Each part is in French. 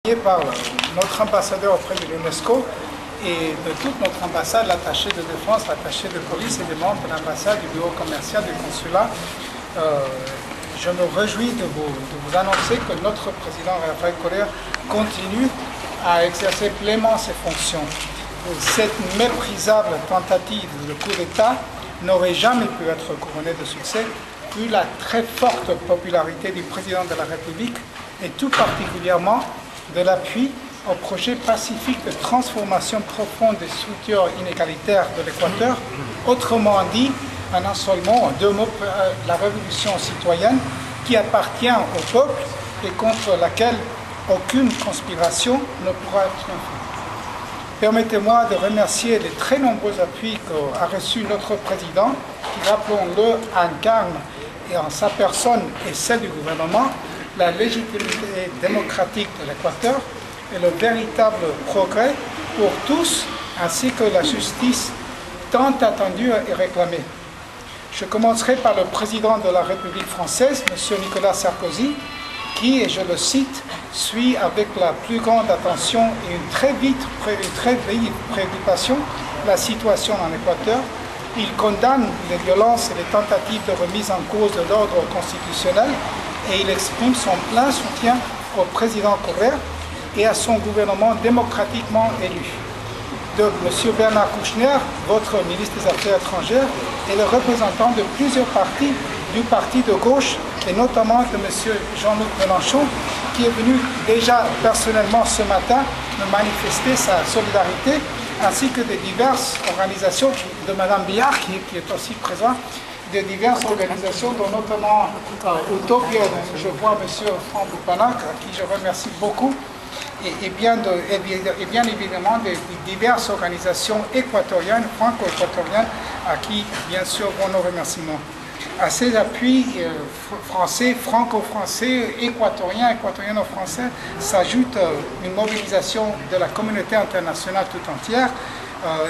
Par notre ambassadeur auprès de l'UNESCO et de toute notre ambassade, l'attaché de défense, l'attaché de police et des membres de l'ambassade, du bureau commercial, du consulat. Je me réjouis de vous annoncer que notre président Rafael Correa continue à exercer pleinement ses fonctions. Cette méprisable tentative de coup d'État n'aurait jamais pu être couronnée de succès vu la très forte popularité du président de la République et tout particulièrement de l'appui au projet pacifique de transformation profonde des structures inégalitaires de l'Équateur, autrement dit, en un seul mot, en deux mots, la révolution citoyenne qui appartient au peuple et contre laquelle aucune conspiration ne pourra triompher. Permettez-moi de remercier les très nombreux appuis qu'a reçu notre président, qui, rappelons-le, incarne et en sa personne et celle du gouvernement, la légitimité démocratique de l'Équateur et le véritable progrès pour tous, ainsi que la justice tant attendue et réclamée. Je commencerai par le président de la République française, M. Nicolas Sarkozy, qui, et je le cite, suit avec la plus grande attention et une très vive préoccupation la situation en Équateur. Il condamne les violences et les tentatives de remise en cause de l'ordre constitutionnel et il exprime son plein soutien au président Correa et à son gouvernement démocratiquement élu. De M. Bernard Kouchner, votre ministre des Affaires étrangères, est le représentant de plusieurs partis du parti de gauche et notamment de M. Jean-Luc Mélenchon, qui est venu déjà personnellement ce matin me manifester sa solidarité, ainsi que de diverses organisations, de Mme Billard, qui est aussi présente, de diverses organisations, dont notamment Utopia, je vois M. Franck Boupanac, à qui je remercie beaucoup, et bien évidemment de diverses organisations équatoriennes, franco-équatoriennes, à qui bien sûr vont nos remerciements. À ces appuis français, franco-français, équatoriens, équatoriano-français, s'ajoute une mobilisation de la communauté internationale tout entière,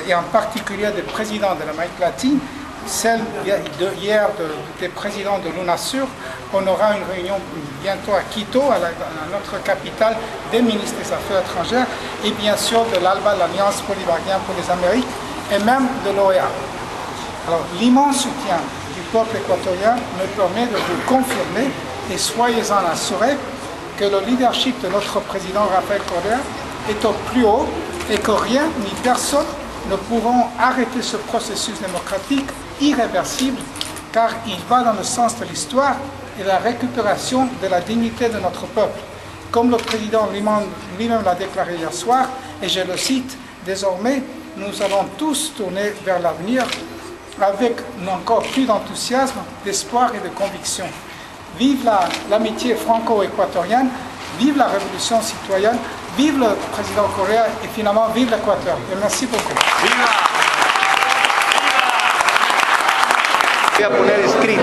et en particulier des présidents de l'Amérique latine. Celle hier des présidents de l'UNASUR. On aura une réunion bientôt à Quito, à notre capitale, des ministres des Affaires étrangères et bien sûr de l'ALBA, l'Alliance bolivarienne pour les Amériques, et même de l'OEA. Alors l'immense soutien du peuple équatorien me permet de vous confirmer, et soyez-en assurés, que le leadership de notre président Rafael Correa est au plus haut et que rien ni personne ne pourront arrêter ce processus démocratique irréversible, car il va dans le sens de l'histoire et de la récupération de la dignité de notre peuple. Comme le président lui-même l'a déclaré hier soir, et je le cite, désormais, nous allons tous tourner vers l'avenir avec encore plus d'enthousiasme, d'espoir et de conviction. Vive l'amitié franco-équatorienne, vive la révolution citoyenne, vive le président Correa et finalement vive l'Équateur. Et merci beaucoup. Voy a poner escrito